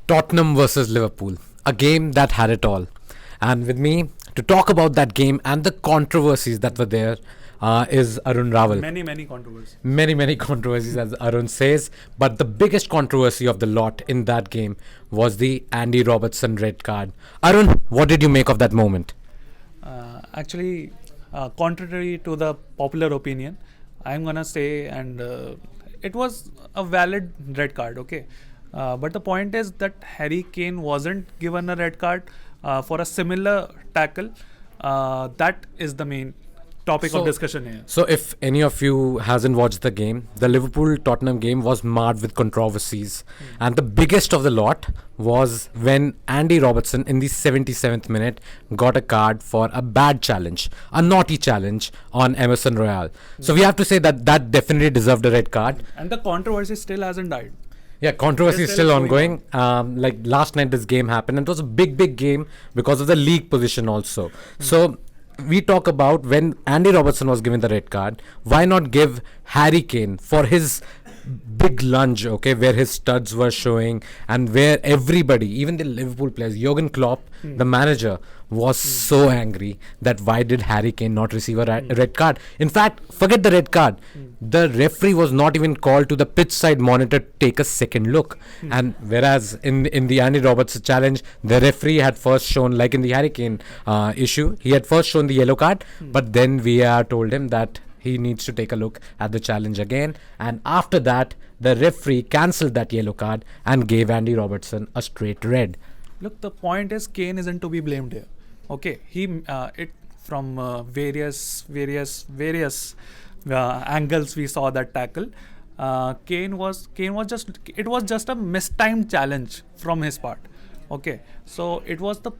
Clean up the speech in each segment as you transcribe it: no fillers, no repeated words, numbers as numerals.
Tottenham versus Liverpool, a game that had it all. And with me to talk about that game and the controversies that were there is Arun Raval. Many controversies. Many controversies, as Arun says. But the biggest controversy of the lot in that game was the Andy Robertson red card. Arun, what did you make of that moment? Actually, contrary to the popular opinion, I'm gonna say, and it was a valid red card, okay. But the point is that Harry Kane wasn't given a red card for a similar tackle. That is the main topic of discussion here. So if any of you hasn't watched the game, the Liverpool-Tottenham game was marred with controversies. And the biggest of the lot was when Andy Robertson in the 77th minute got a card for a bad challenge, a naughty challenge on Emerson Royal. So we have to say that that definitely deserved a red card. And the controversy still hasn't died. Yeah, controversy is still ongoing. Like last night, this game happened, and it was a big game because of the league position also. So we talk about when Andy Robertson was given the red card. Why not give Harry Kane for his big lunge, okay, where his studs were showing and where everybody, even the Liverpool players, Jurgen Klopp, the manager, was so angry that why did Harry Kane not receive a red card? In fact, forget the red card. The referee was not even called to the pitch side monitor to take a second look. And whereas in the Andy Robertson challenge, the referee had first shown, like in the Harry Kane issue, he had first shown the yellow card, but then VAR told him that he needs to take a look at the challenge again. And after that, the referee cancelled that yellow card and gave Andy Robertson a straight red. Look, the point is Kane isn't to be blamed here. Okay, he it from various angles we saw that tackle. Kane was just a mistimed challenge from his part. Okay, so it was the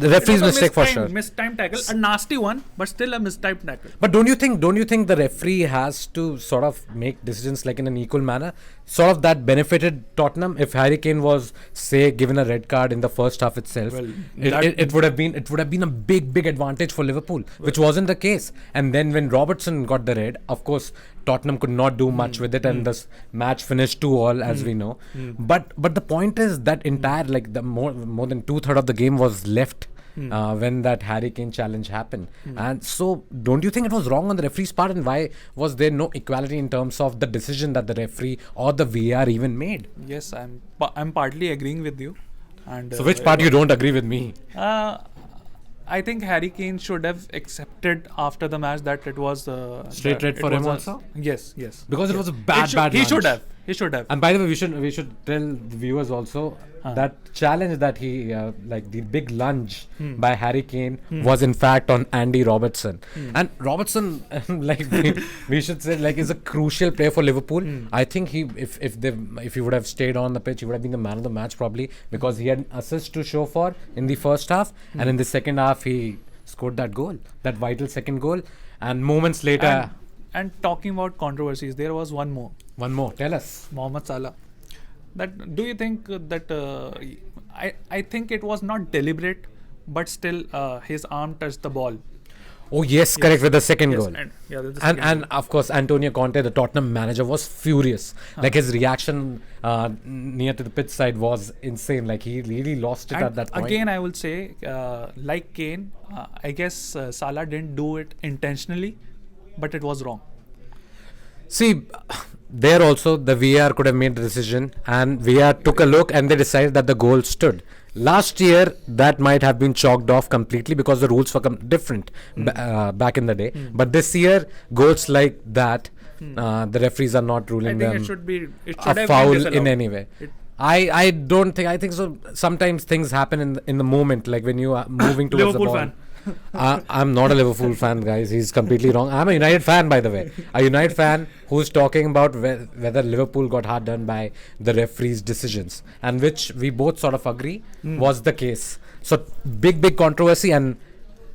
referee's mistake for sure. Mistimed tackle, a nasty one, but still a mistimed tackle. But don't you think the referee has to sort of make decisions like in an equal manner? Sort of that benefited Tottenham if Harry Kane was, say, given a red card in the first half itself. Well, it would have been a big advantage for Liverpool, which wasn't the case. And then when Robertson got the red, of course, Tottenham could not do much with it, and the match finished 2-2, as we know. But the point is that entire, like, the more than 2/3 of the game was left when that Harry Kane challenge happened. And so don't you think it was wrong on the referee's part, and why was there no equality in terms of the decision that the referee or the VAR even made? Yes, I'm partly agreeing with you. And so which part you don't agree with me? I think Harry Kane should have accepted after the match that it was straight red for him also. Yes. Because it was a bad. He should have. And by the way, we should tell the viewers also that challenge that he like the big lunge by Harry Kane was in fact on Andy Robertson. And Robertson, like we should say, like, is a crucial player for Liverpool. I think if he would have stayed on the pitch, he would have been the man of the match probably, because he had assists to show for in the first half, and in the second half he scored that goal, that vital second goal. And moments later. And talking about controversies, there was one more. Tell us. Mohamed Salah. That, do you think that I think it was not deliberate, but still his arm touched the ball. Oh yes, correct, with the second goal. And of course, Antonio Conte, the Tottenham manager, was furious. Like, his reaction near to the pitch side was insane. Like, he really lost it at that point. Again, I will say, like Kane, I guess Salah didn't do it intentionally, but it was wrong. See, there also the VAR could have made the decision, and VAR took a look and they decided that the goal stood. Last year, that might have been chalked off completely because the rules were different back in the day. But this year, goals like that, the referees are not ruling them a foul in any way. I don't think. I think so. Sometimes things happen in the moment, like when you are moving towards the ball. Fan. I'm not a Liverpool fan, guys. He's completely wrong. I'm a United fan, by the way. A United fan who's talking about whether Liverpool got hard done by the referee's decisions, and which we both sort of agree was the case. So big controversy, and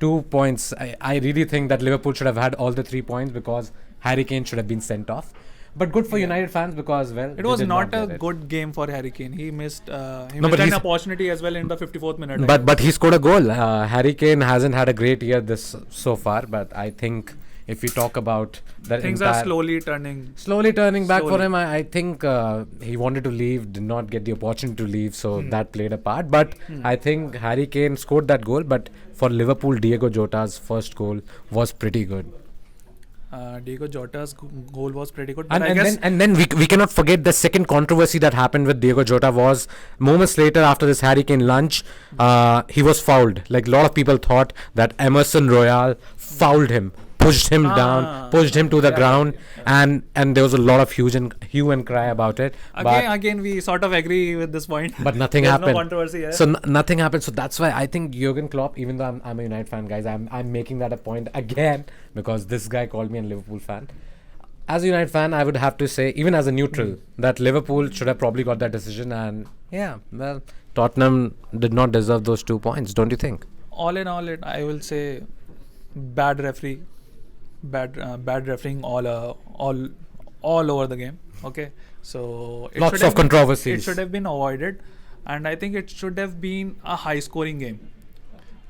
2 points. I really think that Liverpool should have had all the 3 points because Harry Kane should have been sent off. But good for United fans because, well, it was not a good game for Harry Kane. He missed an opportunity as well in the 54th minute. But he scored a goal. Harry Kane hasn't had a great year so far, but I think if we talk about that Things are slowly turning. turning back for Slowly. him. I think he wanted to leave, did not get the opportunity to leave, so that played a part. But I think Harry Kane scored that goal. But for Liverpool, Diego Jota's first goal was pretty good. Diego Jota's goal was pretty good. But And then we cannot forget the second controversy that happened with Diego Jota was moments later after this Harry Kane lunge, he was fouled. Like a lot of people thought that Emerson Royal fouled him, pushed him down, pushed him to the ground, and there was a lot of hue and cry about it. Again, we sort of agree with this point. But nothing There's happened. No controversy here. So nothing happened. So that's why I think Jurgen Klopp, even though I'm a United fan, guys, I'm making that a point again because this guy called me a Liverpool fan. As a United fan, I would have to say, even as a neutral, that Liverpool should have probably got that decision. And yeah, well, Tottenham did not deserve those 2 points, don't you think? All in all, I will say bad referee, bad refereeing all over the game. Okay, so Lots of controversies. It should have been avoided, and I think it should have been a high-scoring game.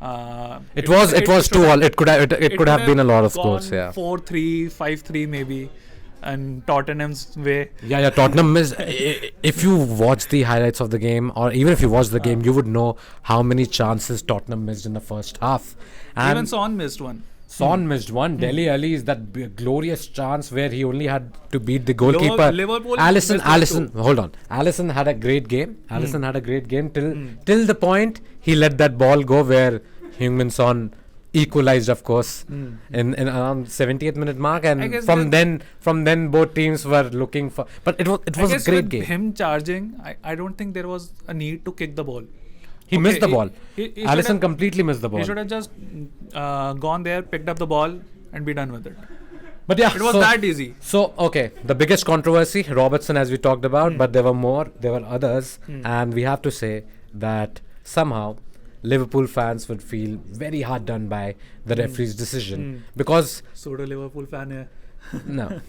It was 2-all. It could have been a lot of scores. Yeah. 4-3, 5-3 maybe, and Tottenham's way. Yeah, Tottenham missed. If you watch the highlights of the game, or even if you watch the game, you would know how many chances Tottenham missed in the first half. And Even Son missed one. Son missed one. Dele Alli is that glorious chance where he only had to beat the goalkeeper. Liverpool Alisson, missed one hold on. Alisson had a great game. Till the point he let that ball go where Heung-min Son equalized, of course, in around 70th minute mark, I and guess from then both teams were looking for. But it was I a guess great with game. him charging, I don't think there was a need to kick the ball. He missed the ball. He should Alisson have- completely missed the ball. He should have just gone there, picked up the ball, and be done with it. But yeah, It was that easy. So, okay, the biggest controversy, Robertson, as we talked about, but there were more, there were others, and we have to say that somehow Liverpool fans would feel very hard done by the referee's decision because, Pseudo Liverpool fan here. no.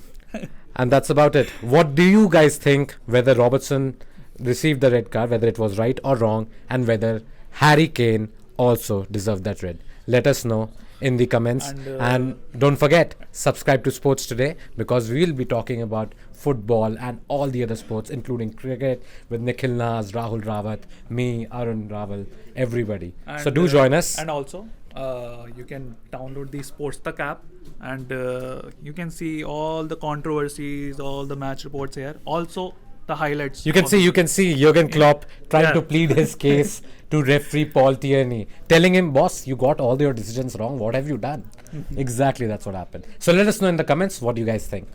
And that's about it. What do you guys think whether Robertson received the red card, whether it was right or wrong, and whether Harry Kane also deserved that red? Let us know in the comments, and don't forget, subscribe to Sports Today because we will be talking about football and all the other sports, including cricket, with Nikhil Naz, Rahul Rawat, me, Arun Raval, everybody. So do join us. And also, you can download the Sports Tak app, and you can see all the controversies, all the match reports here. Also, the highlights. You can see Jurgen Klopp trying Yeah. to plead his case to referee Paul Tierney, telling him, boss, you got all your decisions wrong. What have you done? Exactly, that's what happened. So let us know in the comments what you guys think.